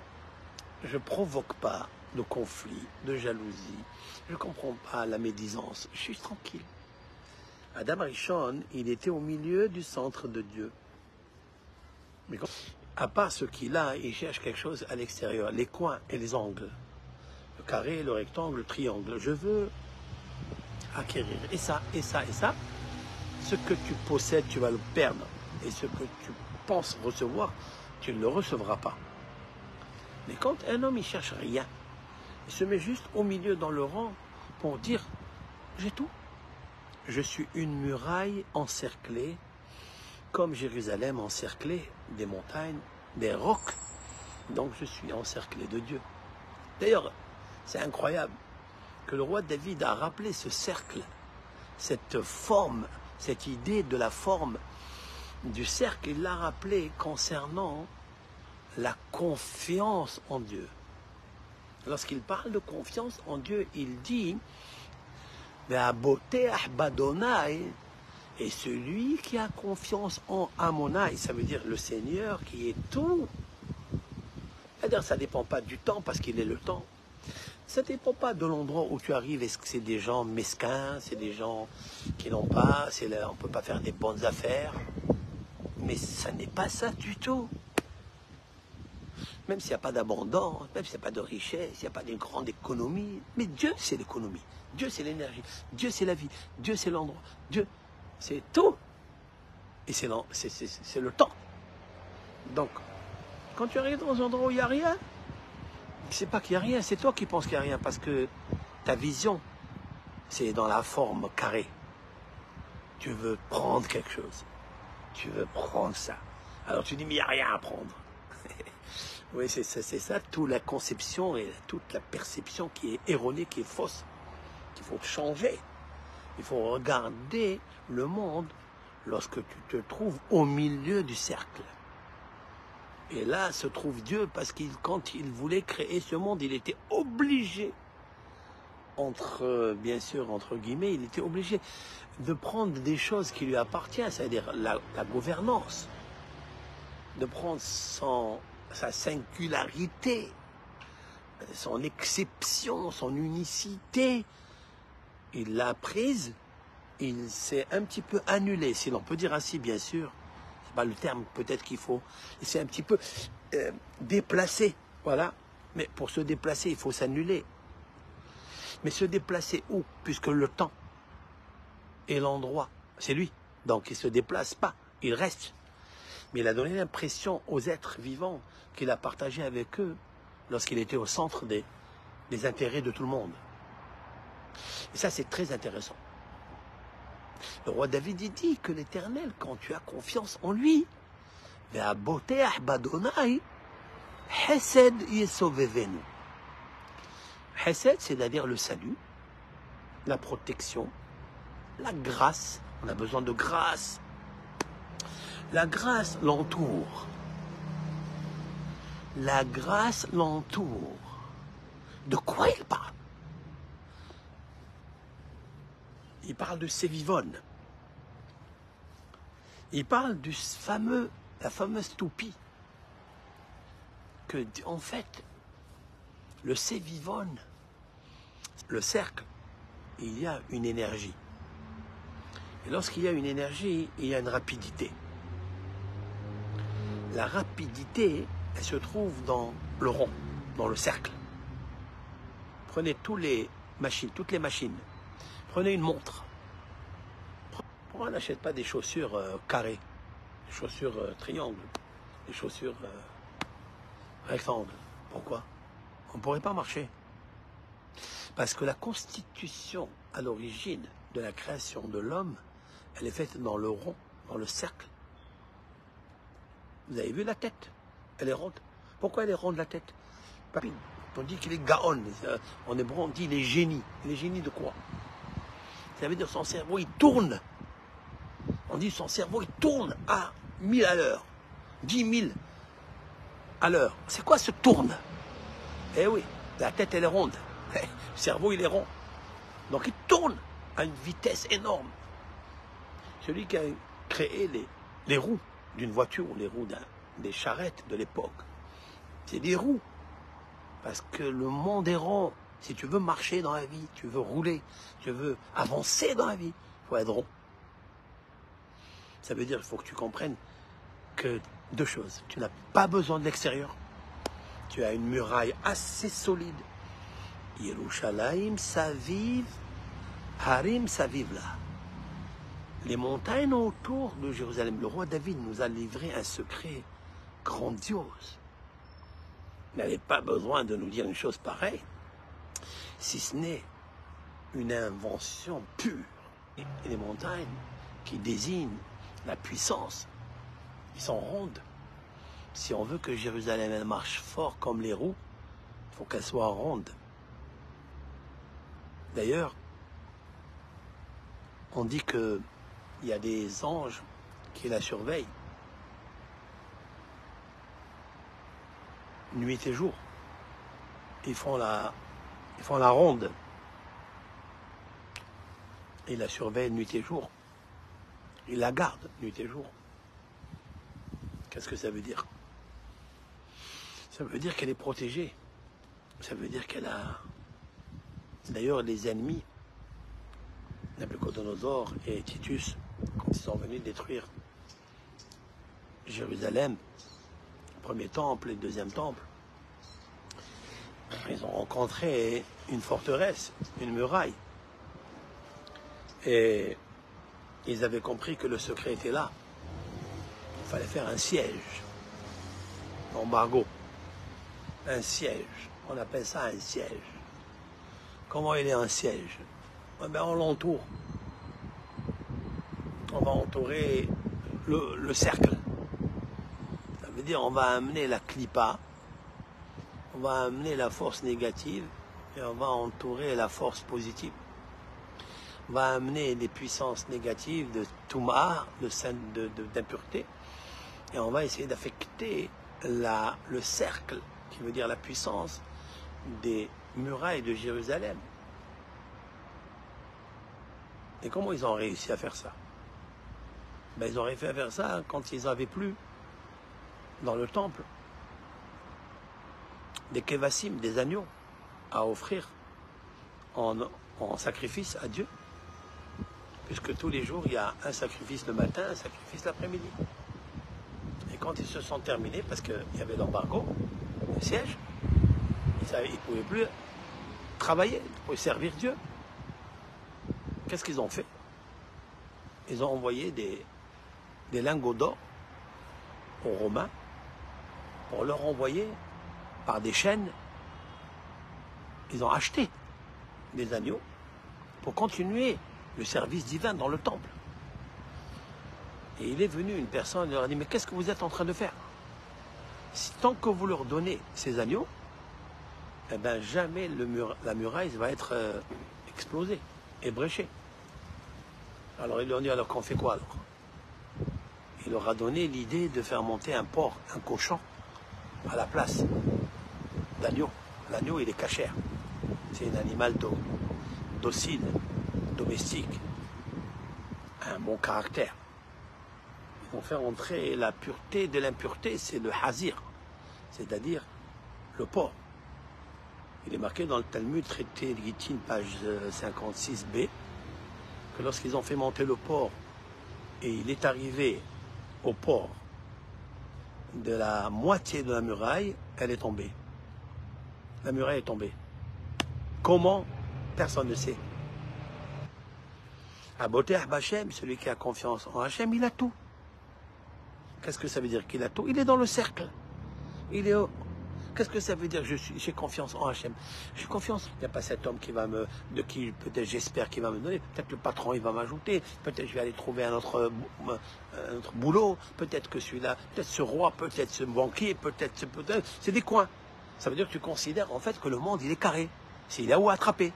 je ne provoque pas de conflit, de jalousie. Je ne comprends pas la médisance. Je suis tranquille. Adam Rishon, il était au milieu du centre de Dieu. Mais à part ce qu'il a, il cherche quelque chose à l'extérieur, les coins et les angles. Le carré, le rectangle, le triangle. Je veux acquérir et ça, et ça, et ça. Ce que tu possèdes, tu vas le perdre. Et ce que tu penses recevoir, tu ne le recevras pas. Mais quand un homme, il cherche rien, il se met juste au milieu dans le rang pour dire, j'ai tout. Je suis une muraille encerclée, comme Jérusalem encerclée des montagnes, des rocs. Donc je suis encerclé de Dieu. D'ailleurs, c'est incroyable que le roi David a rappelé ce cercle, cette forme, cette idée de la forme du cercle, il l'a rappelé concernant la confiance en Dieu. Lorsqu'il parle de confiance en Dieu, il dit et celui qui a confiance en Amonai, ça veut dire le Seigneur qui est tout. C'est-à-dire ça ne dépend pas du temps parce qu'il est le temps. Ça ne dépend pas de l'endroit où tu arrives. Est-ce que c'est des gens mesquins, c'est des gens qui n'ont pas, on ne peut pas faire des bonnes affaires. Mais ça n'est pas ça du tout. Même s'il n'y a pas d'abondance, même s'il n'y a pas de richesse, s'il n'y a pas d'une grande économie. Mais Dieu, c'est l'économie. Dieu, c'est l'énergie. Dieu, c'est la vie. Dieu, c'est l'endroit. Dieu, c'est tout. Et c'est le temps. Donc, quand tu arrives dans un endroit où il n'y a rien, c'est pas qu'il n'y a rien, c'est toi qui penses qu'il n'y a rien. Parce que ta vision, c'est dans la forme carrée. Tu veux prendre quelque chose. Tu veux prendre ça. Alors tu dis, mais il n'y a rien à prendre. Oui, c'est ça, toute la conception et toute la perception qui est erronée, qui est fausse, qu'il faut changer. Il faut regarder le monde lorsque tu te trouves au milieu du cercle. Et là se trouve Dieu, parce que quand il voulait créer ce monde, il était obligé, bien sûr, entre guillemets, il était obligé de prendre des choses qui lui appartiennent, c'est-à-dire la gouvernance, de prendre sa singularité, son exception, son unicité. Il l'a prise, il s'est un petit peu annulé, si l'on peut dire ainsi, bien sûr. C'est pas le terme peut-être qu'il faut. Il s'est un petit peu déplacé, voilà. Mais pour se déplacer, il faut s'annuler. Mais se déplacer où? Puisque le temps et l'endroit, c'est lui. Donc il ne se déplace pas, il reste. Mais il a donné l'impression aux êtres vivants qu'il a partagé avec eux lorsqu'il était au centre des intérêts de tout le monde. Et ça, c'est très intéressant. Le roi David dit que l'Éternel, quand tu as confiance en lui, Hesed, c'est-à-dire le salut, la protection, la grâce. On a besoin de grâce. La grâce l'entoure. La grâce l'entoure. De quoi il parle? Il parle de Sévivone. Il parle du fameux la fameuse toupie, que en fait, le sévivone, le cercle, il y a une énergie. Et lorsqu'il y a une énergie, il y a une rapidité. La rapidité, elle se trouve dans le rond, dans le cercle. Prenez toutes les machines. Prenez une montre. Pourquoi on n'achète pas des chaussures carrées, des chaussures triangles, des chaussures rectangles? Pourquoi? On ne pourrait pas marcher. Parce que la constitution à l'origine de la création de l'homme, elle est faite dans le rond, dans le cercle. Vous avez vu la tête? Elle est ronde. Pourquoi elle est ronde, la tête? On dit qu'il est gaon. En hébreu, on dit il est génie. Il est génie de quoi? Ça veut dire son cerveau, il tourne. On dit son cerveau, il tourne à 1000 à l'heure. 10 000 à l'heure. C'est quoi ce tourne? Eh oui, la tête, elle est ronde. Le cerveau, il est rond. Donc, il tourne à une vitesse énorme. Celui qui a créé les roues d'une voiture, les roues des charrettes de l'époque, c'est des roues. Parce que le monde est rond. Si tu veux marcher dans la vie, tu veux rouler, tu veux avancer dans la vie, il faut être rond. Ça veut dire qu'il faut que tu comprennes que deux choses. Tu n'as pas besoin de l'extérieur. Tu as une muraille assez solide. Yerushalayim Saviv, Harim Saviv là. Les montagnes autour de Jérusalem. Le roi David nous a livré un secret grandiose. Il n'avait pas besoin de nous dire une chose pareille, si ce n'est une invention pure. Et les montagnes qui désignent la puissance, ils sont rondes. Si on veut que Jérusalem elle marche fort comme les roues, il faut qu'elle soit ronde. D'ailleurs, on dit qu'il y a des anges qui la surveillent nuit et jour. Ils font la ronde. Ils la surveillent nuit et jour. Ils la gardent nuit et jour. Qu'est-ce que ça veut dire? Ça veut dire qu'elle est protégée. Ça veut dire qu'elle a... D'ailleurs, les ennemis, Nabucodonosor et Titus, quand ils sont venus détruire Jérusalem, le premier temple et le deuxième temple, ils ont rencontré une forteresse, une muraille. Et ils avaient compris que le secret était là. Il fallait faire un siège, embargo, un siège. On appelle ça un siège. Comment il est un siège? Eh bien, on l'entoure. On va entourer le cercle. Ça veut dire on va amener la clipa, on va amener la force négative et on va entourer la force positive. On va amener les puissances négatives de Touma, d'impureté, et on va essayer d'affecter le cercle, qui veut dire la puissance des murailles de Jérusalem. Et comment ils ont réussi à faire ça? Ben, ils ont réussi à faire ça quand ils n'avaient plus dans le temple des kevassim, des agneaux à offrir en sacrifice à Dieu. Puisque tous les jours, il y a un sacrifice le matin, un sacrifice l'après-midi. Et quand ils se sont terminés, parce qu'il y avait l'embargo, le siège, ils ne pouvaient plus travailler, ils pouvaient servir Dieu. Qu'est-ce qu'ils ont fait? Ils ont envoyé des lingots d'or aux Romains pour leur envoyer par des chaînes. Ils ont acheté des agneaux pour continuer le service divin dans le temple. Et il est venu une personne et leur a dit, mais qu'est-ce que vous êtes en train de faire? Tant que vous leur donnez ces agneaux, eh ben jamais la muraille va être explosée, ébréchée. Alors il leur a dit, alors qu'on fait quoi alors? Il leur a donné l'idée de faire monter un porc, un cochon, à la place d'agneau. L'agneau, il est cachère. C'est un animal docile, domestique, un bon caractère. Ils vont faire entrer la pureté de l'impureté, c'est le hazir, c'est-à-dire le porc. Il est marqué dans le Talmud, traité de Gittin, page 56b, que lorsqu'ils ont fait monter le porc, et il est arrivé au port de la moitié de la muraille, elle est tombée. La muraille est tombée. Comment? Personne ne sait. Aboteh Hachem, celui qui a confiance en Hachem, il a tout. Qu'est-ce que ça veut dire qu'il a tout? Il est dans le cercle. Il est au... Qu'est-ce que ça veut dire j'ai confiance en Hachem? J'ai confiance. Il n'y a pas cet homme qui va de qui peut-être j'espère qu'il va me donner. Peut-être le patron il va m'ajouter. Peut-être je vais aller trouver un autre boulot. Peut-être que celui-là, peut-être ce roi, peut-être ce banquier, peut-être. C'est des coins. Ça veut dire que tu considères en fait que le monde il est carré. C'est là où attraper.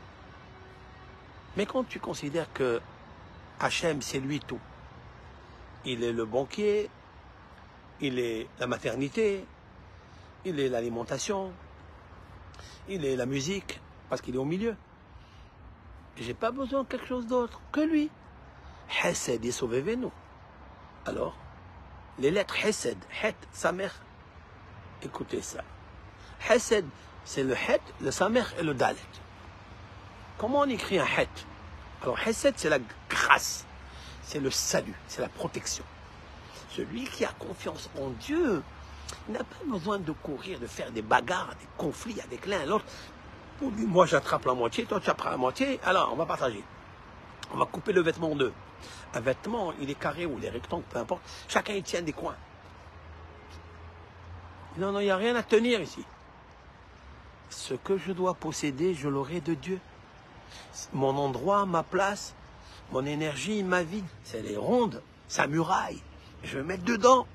Mais quand tu considères que Hachem c'est lui tout, il est le banquier, il est la maternité, il est l'alimentation, il est la musique, parce qu'il est au milieu. Et j'ai pas besoin de quelque chose d'autre que lui. Hesed et sauvez-nous. Alors, les lettres Hesed, Het, sa mère, écoutez ça. Hesed, c'est le Het, le Samer et le Dalet. Comment on écrit un Het? Alors, Hesed, c'est la grâce, c'est le salut, c'est la protection. Celui qui a confiance en Dieu, il n'a pas besoin de courir, de faire des bagarres, des conflits avec l'un et l'autre. Pour lui, moi j'attrape la moitié, toi tu attrapes la moitié, alors on va partager. On va couper le vêtement en deux. Un vêtement, il est carré ou il est rectangle, peu importe. Chacun il tient des coins. Non, non, il n'y a rien à tenir ici. Ce que je dois posséder, je l'aurai de Dieu. Mon endroit, ma place, mon énergie, ma vie, c'est les rondes, sa muraille. Je vais mettre dedans.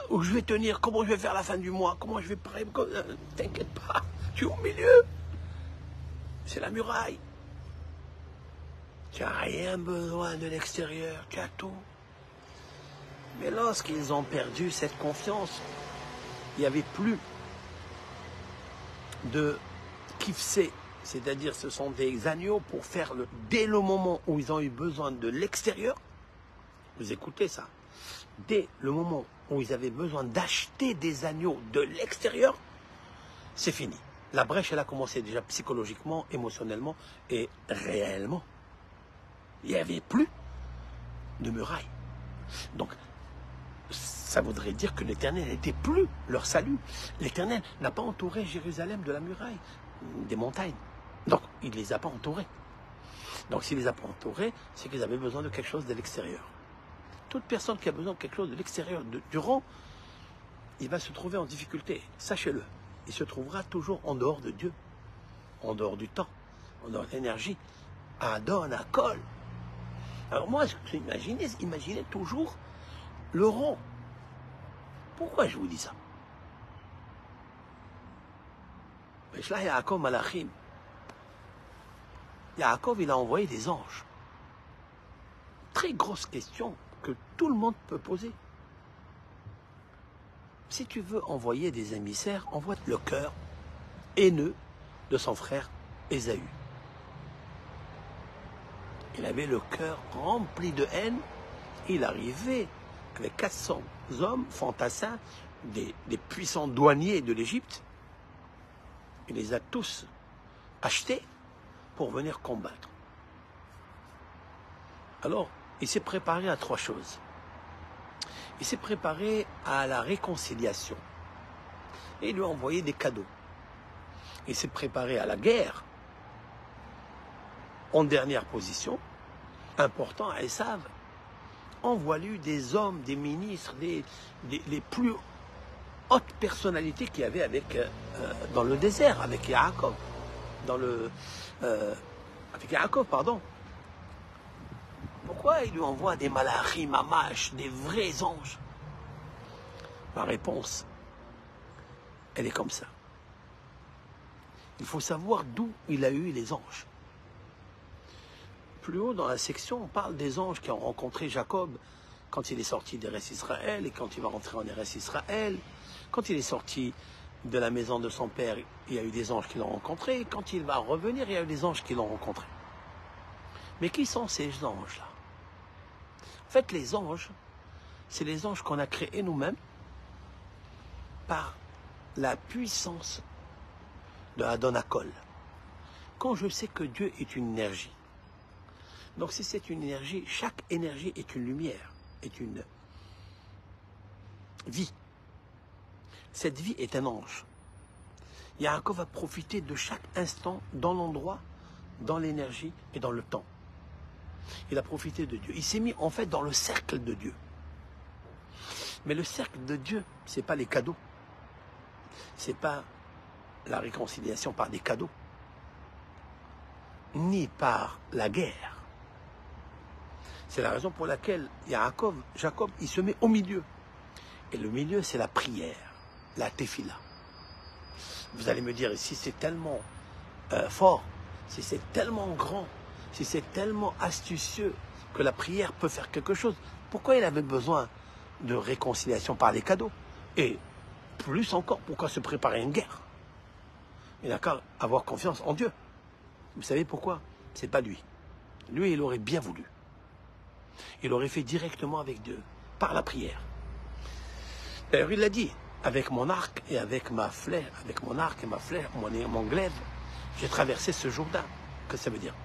Où je vais tenir, comment je vais faire la fin du mois, comment je vais parler, t'inquiète pas, tu es au milieu. C'est la muraille. Tu n'as rien besoin de l'extérieur, tu as tout. Mais lorsqu'ils ont perdu cette confiance, il n'y avait plus de kifsé, c'est-à-dire ce sont des agneaux pour faire dès le moment où ils ont eu besoin de l'extérieur, vous écoutez ça, dès le moment où ils avaient besoin d'acheter des agneaux de l'extérieur, c'est fini. La brèche, elle a commencé déjà psychologiquement, émotionnellement et réellement. Il n'y avait plus de muraille. Donc, ça voudrait dire que l'Éternel n'était plus leur salut. L'Éternel n'a pas entouré Jérusalem de la muraille, des montagnes. Donc, il ne les a pas entourés. Donc, s'il ne les a pas entourés, c'est qu'ils avaient besoin de quelque chose de l'extérieur. Toute personne qui a besoin de quelque chose de l'extérieur, du rang, il va se trouver en difficulté. Sachez-le, il se trouvera toujours en dehors de Dieu, en dehors du temps, en dehors de l'énergie. Adon, Akol. Alors moi, imaginez toujours le rang. Pourquoi je vous dis ça? Yaakov Malachim. Yaakov, il a envoyé des anges. Très grosse question que tout le monde peut poser. Si tu veux envoyer des émissaires, envoie le cœur haineux de son frère Ésaü. Il avait le cœur rempli de haine. Il arrivait avec 400 hommes fantassins, des puissants douaniers de l'Égypte. Il les a tous achetés pour venir combattre. Alors, il s'est préparé à trois choses. Il s'est préparé à la réconciliation. Et il lui a envoyé des cadeaux. Il s'est préparé à la guerre. En dernière position, important à Esav, envoie-lui des hommes, des ministres, les plus hautes personnalités qu'il y avait dans le désert, avec Yaakov. Avec Yaakov, pardon. Pourquoi il lui envoie des malachim, mamash, des vrais anges? La réponse, elle est comme ça. Il faut savoir d'où il a eu les anges. Plus haut dans la section, on parle des anges qui ont rencontré Jacob quand il est sorti d'Eretz Israël et quand il va rentrer en Eretz Israël. Quand il est sorti de la maison de son père, il y a eu des anges qui l'ont rencontré. Quand il va revenir, il y a eu des anges qui l'ont rencontré. Mais qui sont ces anges-là? En fait, les anges, c'est les anges qu'on a créés nous-mêmes par la puissance de Adonakol. Quand je sais que Dieu est une énergie, donc si c'est une énergie, chaque énergie est une lumière, est une vie. Cette vie est un ange. Yaakov va profiter de chaque instant dans l'endroit, dans l'énergie et dans le temps. Il a profité de Dieu. Il s'est mis en fait dans le cercle de Dieu. Mais le cercle de Dieu, ce n'est pas les cadeaux. Ce n'est pas la réconciliation par des cadeaux. Ni par la guerre. C'est la raison pour laquelle Jacob, il se met au milieu. Et le milieu, c'est la prière, la tefila. Vous allez me dire, si c'est tellement fort, si c'est tellement grand, si c'est tellement astucieux que la prière peut faire quelque chose, pourquoi il avait besoin de réconciliation par les cadeaux? Et plus encore, pourquoi se préparer à une guerre? Il n'a qu'à avoir confiance en Dieu. Vous savez pourquoi? C'est pas lui. Lui, il aurait bien voulu. Il aurait fait directement avec Dieu, par la prière. D'ailleurs, il l'a dit, avec mon arc et avec ma flèche, avec mon arc et ma flèche, mon glaive, j'ai traversé ce Jourdain. Qu'est-ce que ça veut dire?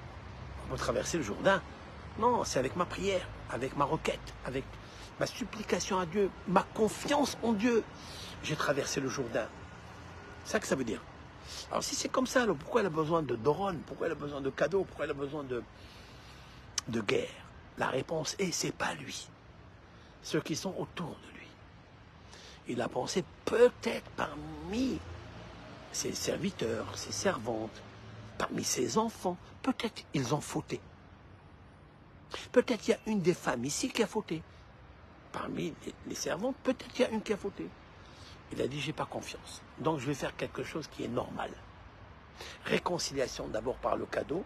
On peut traverser le Jourdain? Non, c'est avec ma prière, avec ma requête, avec ma supplication à Dieu, ma confiance en Dieu. J'ai traversé le Jourdain. C'est ça que ça veut dire. Alors si c'est comme ça, alors pourquoi elle a besoin de Doron? Pourquoi elle a besoin de cadeaux? Pourquoi elle a besoin de guerre? La réponse est, c'est pas lui. Ceux qui sont autour de lui. Il a pensé peut-être parmi ses serviteurs, ses servantes, parmi ses enfants, peut-être ils ont fauté. Peut-être il y a une des femmes ici qui a fauté. Parmi les servantes, peut-être il y a une qui a fauté. Il a dit, j'ai pas confiance. Donc je vais faire quelque chose qui est normal. Réconciliation d'abord par le cadeau,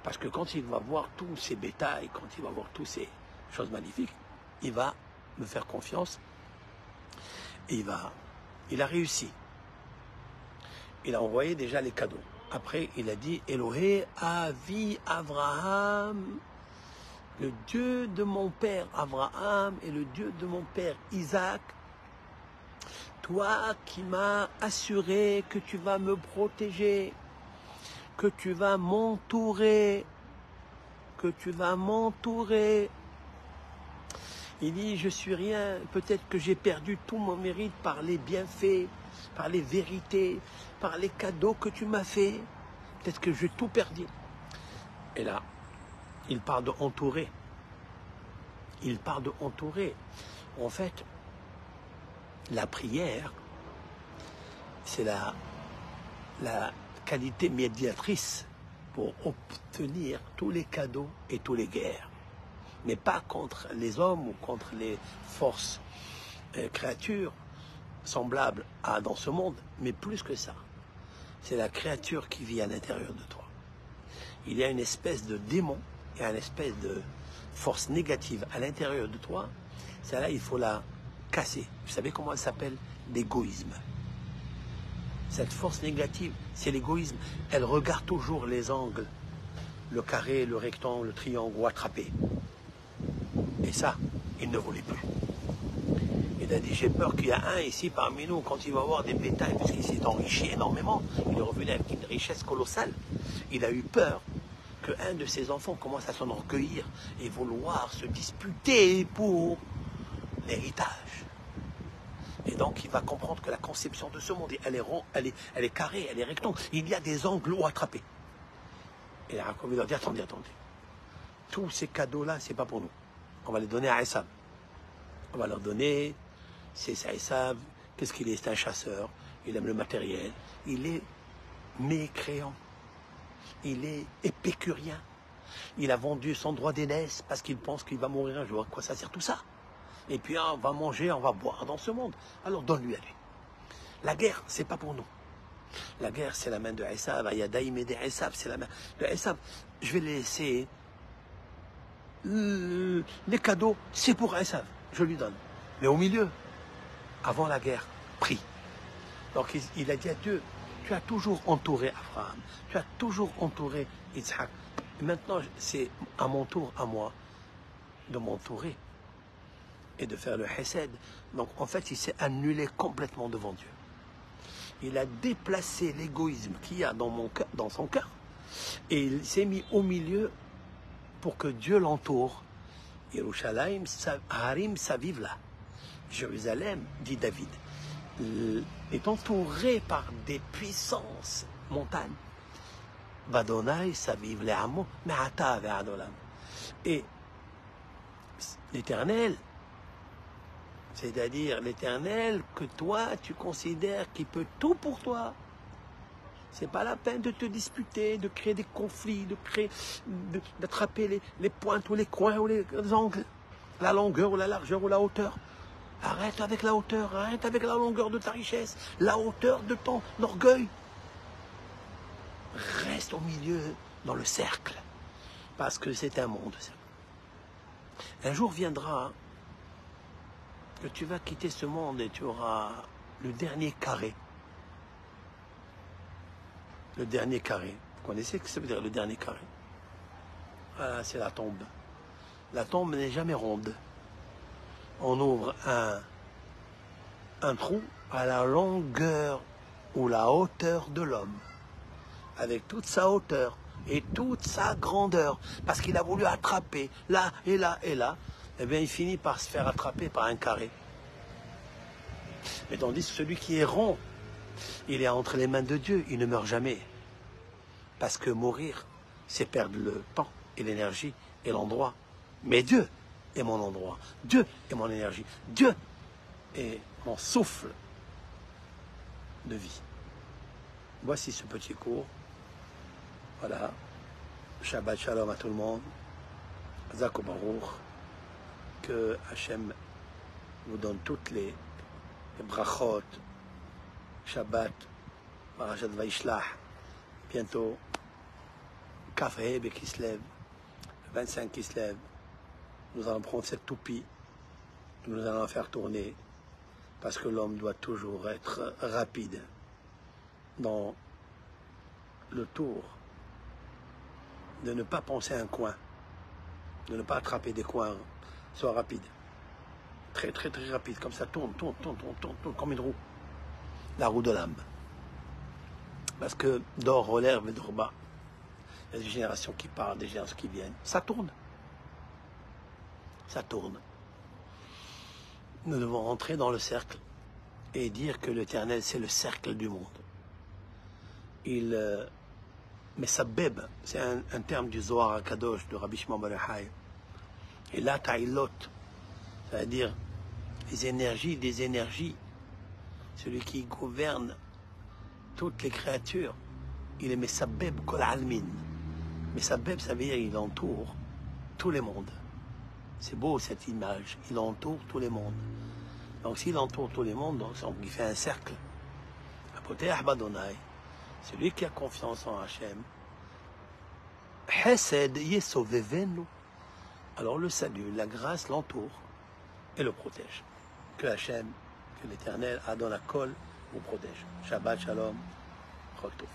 parce que quand il va voir tous ces bétails, quand il va voir toutes ces choses magnifiques, il va me faire confiance. Et il a réussi. Il a envoyé déjà les cadeaux. Après, il a dit, Elohé, Avi, Abraham, le Dieu de mon père Abraham et le Dieu de mon père Isaac, toi qui m'as assuré que tu vas me protéger, que tu vas m'entourer, Il dit, je suis rien, peut-être que j'ai perdu tout mon mérite par les bienfaits, par les vérités, par les cadeaux que tu m'as fait. Peut-être que j'ai tout perdu. Et là, il parle de entourer. Il parle de entourer. En fait, la prière, c'est la qualité médiatrice pour obtenir tous les cadeaux et toutes les guerres. Mais pas contre les hommes ou contre les forces, créatures semblables dans ce monde, mais plus que ça. C'est la créature qui vit à l'intérieur de toi. Il y a une espèce de démon, il y a une espèce de force négative à l'intérieur de toi. Celle-là, il faut la casser. Vous savez comment elle s'appelle? L'égoïsme. Cette force négative, c'est l'égoïsme. Elle regarde toujours les angles, le carré, le rectangle, le triangle ou attrapé. Et ça, il ne voulait plus. Il a dit, j'ai peur qu'il y a un ici parmi nous, quand il va avoir des bétails, puisqu'il s'est enrichi énormément, il est revenu avec une richesse colossale. Il a eu peur qu'un de ses enfants commence à s'enorgueillir et vouloir se disputer pour l'héritage. Et donc, il va comprendre que la conception de ce monde, elle est ronde, elle est carrée, elle est rectangle. Il y a des angles où attraper. Et Jacob, il a dit, attendez. Tous ces cadeaux-là, c'est pas pour nous. On va les donner à Esav. On va leur donner, c'est ça Esav. Qu'est-ce qu'il est? C'est un chasseur. Il aime le matériel. Il est mécréant. Il est épicurien. Il a vendu son droit d'aînesse parce qu'il pense qu'il va mourir un jour. À quoi ça sert tout ça? Et puis on va manger, on va boire dans ce monde. Alors donne-lui à lui. La guerre, c'est pas pour nous. La guerre, c'est la main de Esav. Ayadaïm et de Esav, c'est la main de Esav. Je vais les laisser. Les cadeaux, c'est pour Esav. Je lui donne. Mais au milieu, avant la guerre, prie. Donc il a dit à Dieu, tu as toujours entouré Abraham, tu as toujours entouré Isaac. Maintenant, c'est à mon tour, à moi. de m'entourer et de faire le chesed. Donc en fait, il s'est annulé complètement devant Dieu. Il a déplacé l'égoïsme qu'il y a dans son cœur et il s'est mis au milieu pour que Dieu l'entoure. Yerushalayim Harim Savivla. Jérusalem, dit David, est entouré par des puissances montagnes. Vadonai Saviv Le'amo Me'ata Ve'adolam. Et l'Éternel, c'est-à-dire l'Éternel que toi tu considères qu'il peut tout pour toi. C'est pas la peine de te disputer, de créer des conflits, d'attraper les pointes ou les coins ou les angles, la longueur ou la largeur ou la hauteur. Arrête avec la hauteur, arrête avec la longueur de ta richesse, la hauteur de ton orgueil. Reste au milieu, dans le cercle, parce que c'est un monde. Un jour viendra que tu vas quitter ce monde et tu auras le dernier carré. Le dernier carré. Vous connaissez ce que ça veut dire, le dernier carré? Voilà, c'est la tombe. La tombe n'est jamais ronde. On ouvre un trou à la longueur ou la hauteur de l'homme, avec toute sa hauteur et toute sa grandeur, parce qu'il a voulu attraper là et là et là, et bien il finit par se faire attraper par un carré. Mais tandis que celui qui est rond, il est entre les mains de Dieu, il ne meurt jamais. Parce que mourir, c'est perdre le temps et l'énergie et l'endroit. Mais Dieu est mon endroit, Dieu est mon énergie, Dieu est mon souffle de vie. Voici ce petit cours. Voilà. Shabbat Shalom à tout le monde. Zako Baruch. Que Hachem vous donne toutes les brachot. Shabbat. Parashat Vaishlach. Bientôt. Kafrebe qui se lève. Le 25 qui se lève. Nous allons prendre cette toupie. Nous allons la faire tourner. Parce que l'homme doit toujours être rapide dans le tour, de ne pas penser à un coin, de ne pas attraper des coins, sois rapide, très très très rapide, comme ça, tourne, comme une roue, la roue de l'âme. Parce que d'or relève et d'or bas, il y a des générations qui partent, des générations qui viennent, ça tourne. Ça tourne. Nous devons rentrer dans le cercle et dire que l'Éternel, c'est le cercle du monde. Mais Sabeb, c'est un terme du Zohar HaKadosh, de Rabbi Shimon Bar Yochai. Et là, Ta'ilot, c'est-à-dire les énergies des énergies, celui qui gouverne toutes les créatures, il est Mesabeb Kol Almin. Mesabeb, ça veut dire qu'il entoure tous les mondes. C'est beau cette image, il entoure tous les mondes. Donc s'il entoure tous les mondes, donc il fait un cercle. Apoteh Badonai. Celui qui a confiance en Hachem, Chesed Yesovevenu. Alors le salut, la grâce l'entoure et le protège. Que Hachem, que l'Éternel, Adon Hakol, vous protège. Shabbat Shalom, Chol Tov.